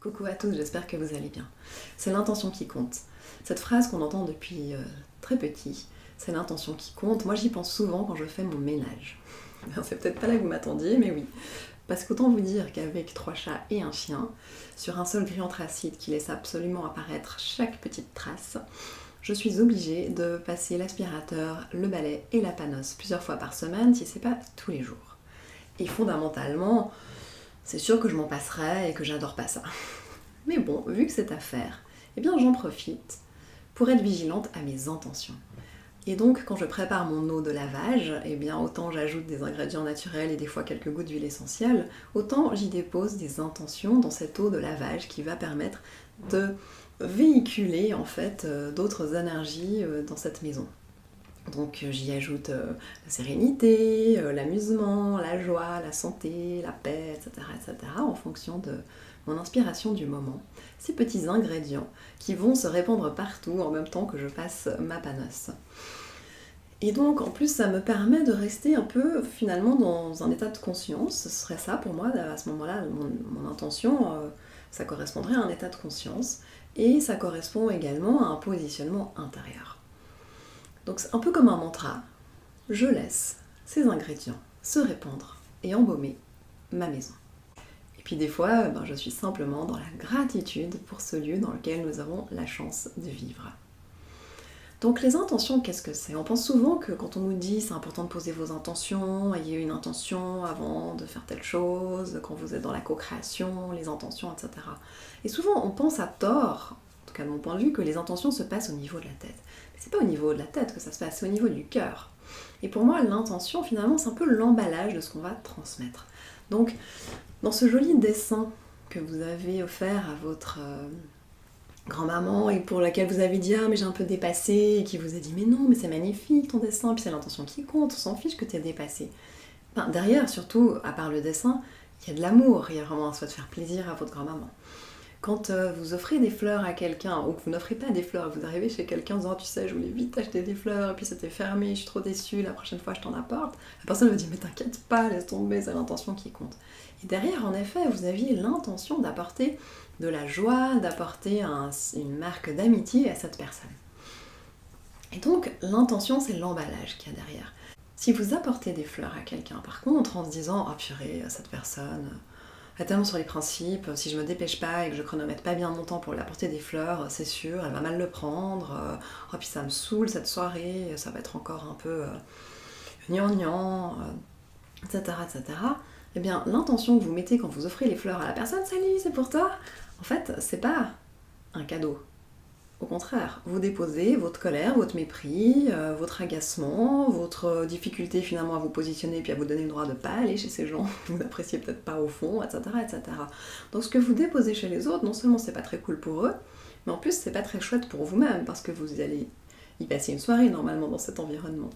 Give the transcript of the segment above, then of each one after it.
Coucou à tous, j'espère que vous allez bien. C'est l'intention qui compte. Cette phrase qu'on entend depuis très petit, c'est l'intention qui compte. Moi j'y pense souvent quand je fais mon ménage. C'est peut-être pas là que vous m'attendiez, mais oui. Parce qu'autant vous dire qu'avec 3 chats et un chien, sur un sol gris anthracite qui laisse absolument apparaître chaque petite trace, je suis obligée de passer l'aspirateur, le balai et la panosse plusieurs fois par semaine, si c'est pas tous les jours. Et fondamentalement, c'est sûr que je m'en passerai et que j'adore pas ça. Mais bon, vu que c'est à faire, eh bien j'en profite pour être vigilante à mes intentions. Et donc quand je prépare mon eau de lavage, eh bien autant j'ajoute des ingrédients naturels et des fois quelques gouttes d'huile essentielle, autant j'y dépose des intentions dans cette eau de lavage qui va permettre de véhiculer en fait d'autres énergies dans cette maison. Donc j'y ajoute la sérénité, l'amusement, la joie, la santé, la paix, etc., etc., en fonction de mon inspiration du moment. Ces petits ingrédients qui vont se répandre partout en même temps que je passe ma panosse. Et donc en plus ça me permet de rester un peu finalement dans un état de conscience. Ce serait ça pour moi à ce moment-là, mon intention, ça correspondrait à un état de conscience et ça correspond également à un positionnement intérieur. Donc c'est un peu comme un mantra, je laisse ces ingrédients se répandre et embaumer ma maison. Et puis des fois, je suis simplement dans la gratitude pour ce lieu dans lequel nous avons la chance de vivre. Donc les intentions, qu'est-ce que c'est? On pense souvent que quand on nous dit c'est important de poser vos intentions, ayez une intention avant de faire telle chose, quand vous êtes dans la co-création, les intentions, etc. Et souvent on pense à tort, en tout cas de mon point de vue, que les intentions se passent au niveau de la tête. Mais c'est pas au niveau de la tête que ça se passe, c'est au niveau du cœur. Et pour moi, l'intention, finalement, c'est un peu l'emballage de ce qu'on va transmettre. Donc, dans ce joli dessin que vous avez offert à votre grand-maman et pour laquelle vous avez dit « Ah, mais j'ai un peu dépassé » et qui vous a dit « Mais non, mais c'est magnifique ton dessin, puis c'est l'intention qui compte, on s'en fiche que tu aies dépassé. » Derrière, surtout, à part le dessin, il y a de l'amour, il y a vraiment un souhait de faire plaisir à votre grand-maman. Quand vous offrez des fleurs à quelqu'un, ou que vous n'offrez pas des fleurs, vous arrivez chez quelqu'un en disant « Tu sais, je voulais vite acheter des fleurs, et puis c'était fermé, je suis trop déçue, la prochaine fois je t'en apporte. » La personne vous dit « Mais t'inquiète pas, laisse tomber, c'est l'intention qui compte. » Et derrière, en effet, vous aviez l'intention d'apporter de la joie, d'apporter une marque d'amitié à cette personne. Et donc, l'intention, c'est l'emballage qu'il y a derrière. Si vous apportez des fleurs à quelqu'un, par contre, en se disant « Oh purée, cette personne... » tellement sur les principes, si je me dépêche pas et que je chronomètre pas bien mon temps pour lui apporter des fleurs, c'est sûr, elle va mal le prendre, oh puis ça me saoule cette soirée, ça va être encore un peu gnangnan, etc., etc. Eh bien, l'intention que vous mettez quand vous offrez les fleurs à la personne, salut, c'est pour toi, en fait, c'est pas un cadeau. Au contraire, vous déposez votre colère, votre mépris, votre agacement, votre difficulté finalement à vous positionner puis à vous donner le droit de ne pas aller chez ces gens que vous n'appréciez peut-être pas au fond, etc., etc. Donc ce que vous déposez chez les autres, non seulement c'est pas très cool pour eux, mais en plus c'est pas très chouette pour vous-même parce que vous allez y passer une soirée normalement dans cet environnement.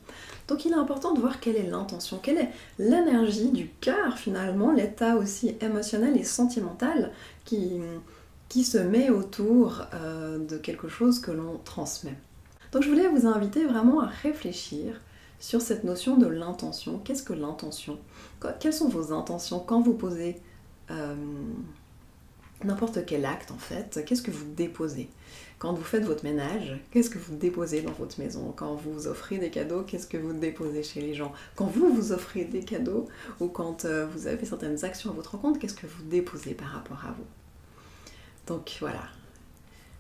Donc il est important de voir quelle est l'intention, quelle est l'énergie du cœur finalement, l'état aussi émotionnel et sentimental qui se met autour de quelque chose que l'on transmet. Donc je voulais vous inviter vraiment à réfléchir sur cette notion de l'intention. Qu'est-ce que l'intention? Quelles sont vos intentions quand vous posez n'importe quel acte en fait? Qu'est-ce que vous déposez? Quand vous faites votre ménage, qu'est-ce que vous déposez dans votre maison? Quand vous offrez des cadeaux, qu'est-ce que vous déposez chez les gens? Quand vous offrez des cadeaux ou quand vous avez certaines actions à votre rencontre, qu'est-ce que vous déposez par rapport à vous? Donc voilà,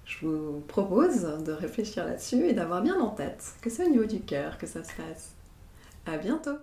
je vous propose de réfléchir là-dessus et d'avoir bien en tête que c'est au niveau du cœur que ça se passe. À bientôt!